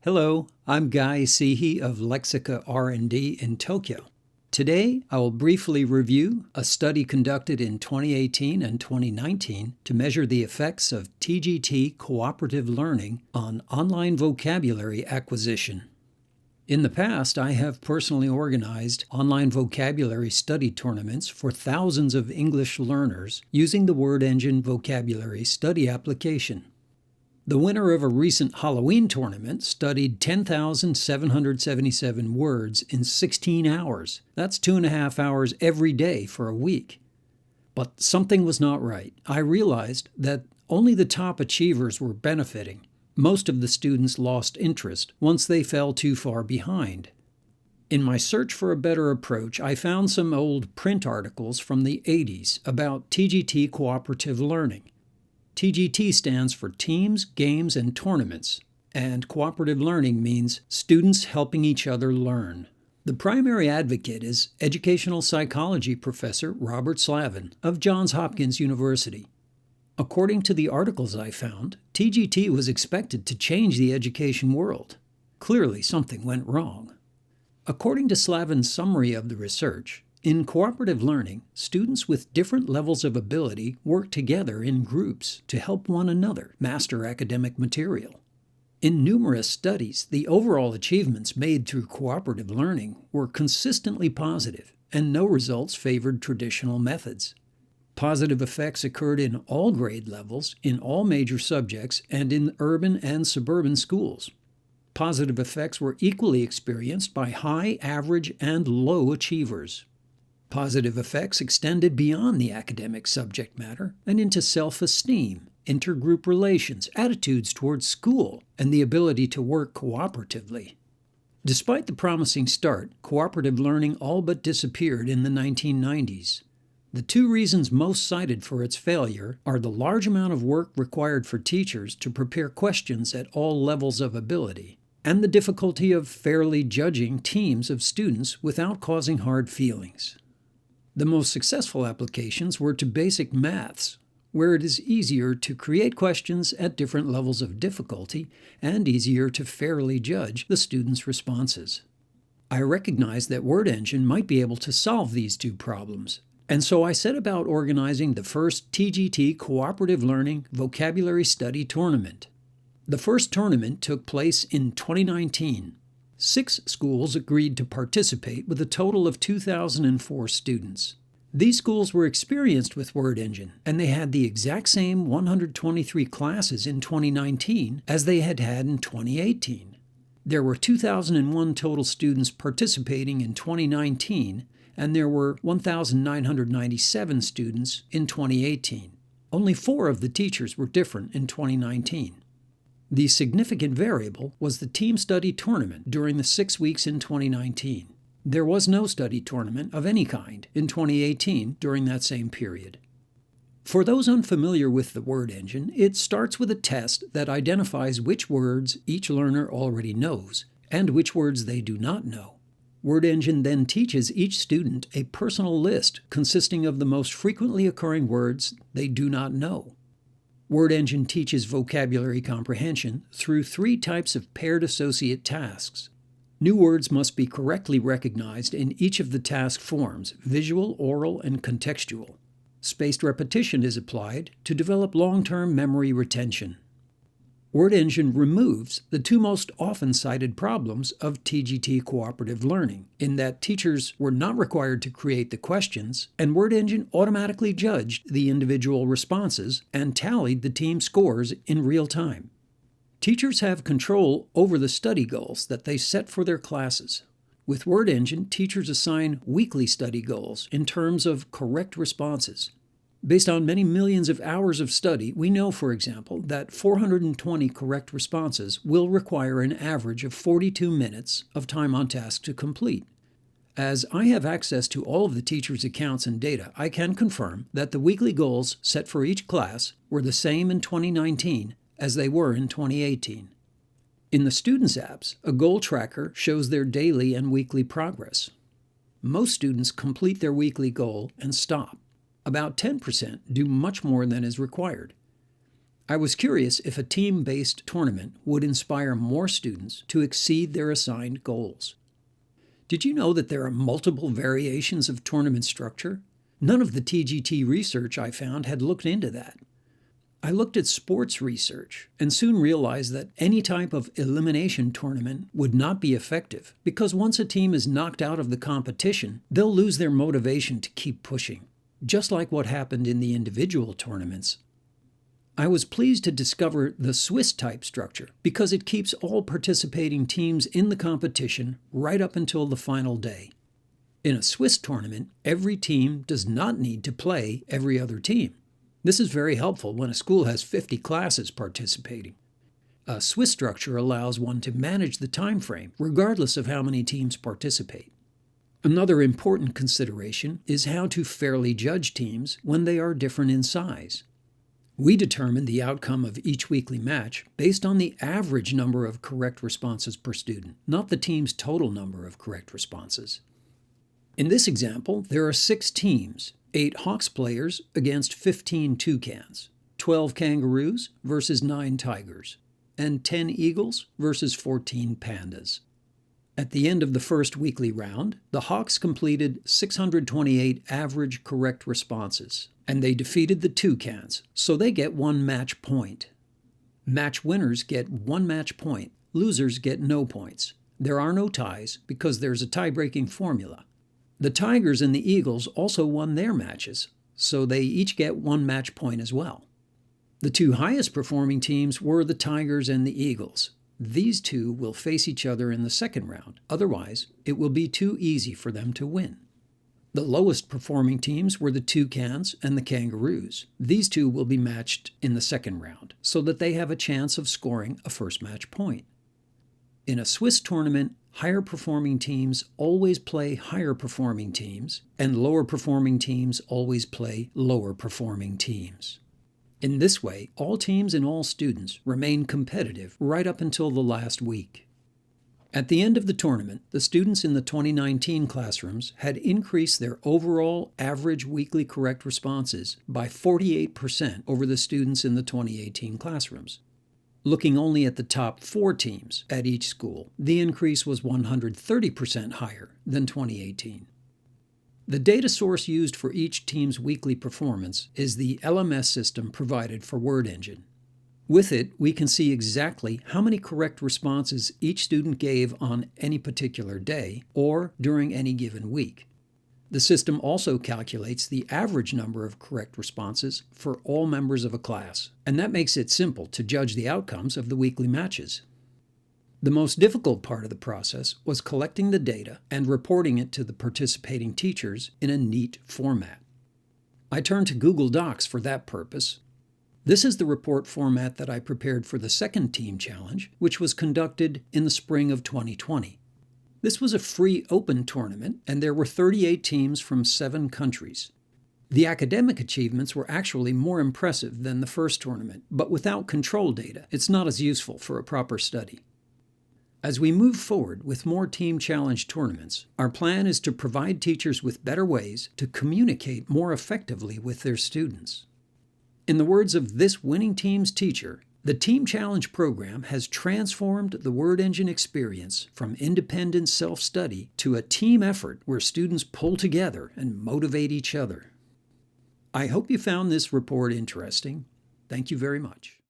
Hello, I'm Guy Cihi of Lexica R&D in Tokyo. Today, I will briefly review a study conducted in 2018 and 2019 to measure the effects of TGT Cooperative Learning on online vocabulary acquisition. In the past, I have personally organized online vocabulary study tournaments for thousands of English learners using the Word Engine vocabulary study application. The winner of a recent Halloween tournament studied 10,777 words in 16 hours. That's 2.5 hours every day for a week. But something was not right. I realized that only the top achievers were benefiting. Most of the students lost interest once they fell too far behind. In my search for a better approach, I found some old print articles from the 80s about TGT Cooperative Learning. TGT stands for Teams, Games, and Tournaments, and cooperative learning means students helping each other learn. The primary advocate is educational psychology professor Robert Slavin of Johns Hopkins University. According to the articles I found, TGT was expected to change the education world. Clearly, something went wrong. According to Slavin's summary of the research, in cooperative learning, students with different levels of ability work together in groups to help one another master academic material. In numerous studies, the overall achievements made through cooperative learning were consistently positive, and no results favored traditional methods. Positive effects occurred in all grade levels, in all major subjects, and in urban and suburban schools. Positive effects were equally experienced by high, average, and low achievers. Positive effects extended beyond the academic subject matter and into self-esteem, intergroup relations, attitudes towards school, and the ability to work cooperatively. Despite the promising start, cooperative learning all but disappeared in the 1990s. The two reasons most cited for its failure are the large amount of work required for teachers to prepare questions at all levels of ability, and the difficulty of fairly judging teams of students without causing hard feelings. The most successful applications were to basic maths, where it is easier to create questions at different levels of difficulty and easier to fairly judge the students' responses. I recognized that Word Engine might be able to solve these two problems, and so I set about organizing the first TGT Cooperative Learning Vocabulary Study Tournament. The first tournament took place in 2019. 6 schools agreed to participate with a total of 2,004 students. These schools were experienced with Word Engine, and they had the exact same 123 classes in 2019 as they had had in 2018. There were 2,001 total students participating in 2019, and there were 1,997 students in 2018. Only 4 of the teachers were different in 2019. The significant variable was the team study tournament during the 6 weeks in 2019. There was no study tournament of any kind in 2018 during that same period. For those unfamiliar with the Word Engine, it starts with a test that identifies which words each learner already knows and which words they do not know. Word Engine then teaches each student a personal list consisting of the most frequently occurring words they do not know. Word Engine teaches vocabulary comprehension through 3 types of paired associate tasks. New words must be correctly recognized in each of the task forms: visual, oral, and contextual. Spaced repetition is applied to develop long-term memory retention. Word Engine removes the 2 most often cited problems of TGT cooperative learning, in that teachers were not required to create the questions, and Word Engine automatically judged the individual responses and tallied the team scores in real time. Teachers have control over the study goals that they set for their classes. With Word Engine, teachers assign weekly study goals in terms of correct responses. Based on many millions of hours of study, we know, for example, that 420 correct responses will require an average of 42 minutes of time on task to complete. As I have access to all of the teachers' accounts and data, I can confirm that the weekly goals set for each class were the same in 2019 as they were in 2018. In the students' apps, a goal tracker shows their daily and weekly progress. Most students complete their weekly goal and stop. About 10% do much more than is required. I was curious if a team-based tournament would inspire more students to exceed their assigned goals. Did you know that there are multiple variations of tournament structure? None of the TGT research I found had looked into that. I looked at sports research and soon realized that any type of elimination tournament would not be effective because once a team is knocked out of the competition, they'll lose their motivation to keep pushing, just like what happened in the individual tournaments. I was pleased to discover the Swiss type structure because it keeps all participating teams in the competition right up until the final day. In a Swiss tournament, every team does not need to play every other team. This is very helpful when a school has 50 classes participating. A Swiss structure allows one to manage the time frame, regardless of how many teams participate. Another important consideration is how to fairly judge teams when they are different in size. We determine the outcome of each weekly match based on the average number of correct responses per student, not the team's total number of correct responses. In this example, there are 6 teams, 8 Hawks players against 15 Toucans, 12 Kangaroos versus 9 Tigers, and 10 Eagles versus 14 Pandas. At the end of the first weekly round, the Hawks completed 628 average correct responses, and they defeated the Toucans, so they get 1 match point. Match winners get 1 match point, losers get no points. There are no ties because there's a tie-breaking formula. The Tigers and the Eagles also won their matches, so they each get 1 match point as well. The 2 highest performing teams were the Tigers and the Eagles. These 2 will face each other in the second round, otherwise it will be too easy for them to win. The lowest performing teams were the Toucans and the Kangaroos. These 2 will be matched in the second round, so that they have a chance of scoring a first match point. In a Swiss tournament, higher performing teams always play higher performing teams, and lower performing teams always play lower performing teams. In this way, all teams and all students remain competitive right up until the last week. At the end of the tournament, the students in the 2019 classrooms had increased their overall average weekly correct responses by 48% over the students in the 2018 classrooms. Looking only at the top 4 teams at each school, the increase was 130% higher than 2018. The data source used for each team's weekly performance is the LMS system provided for Word Engine. With it, we can see exactly how many correct responses each student gave on any particular day or during any given week. The system also calculates the average number of correct responses for all members of a class, and that makes it simple to judge the outcomes of the weekly matches. The most difficult part of the process was collecting the data and reporting it to the participating teachers in a neat format. I turned to Google Docs for that purpose. This is the report format that I prepared for the second team challenge, which was conducted in the spring of 2020. This was a free open tournament, and there were 38 teams from 7 countries. The academic achievements were actually more impressive than the first tournament, but without control data, it's not as useful for a proper study. As we move forward with more team challenge tournaments, our plan is to provide teachers with better ways to communicate more effectively with their students. In the words of this winning team's teacher, the Team Challenge program has transformed the Word Engine experience from independent self-study to a team effort where students pull together and motivate each other. I hope you found this report interesting. Thank you very much.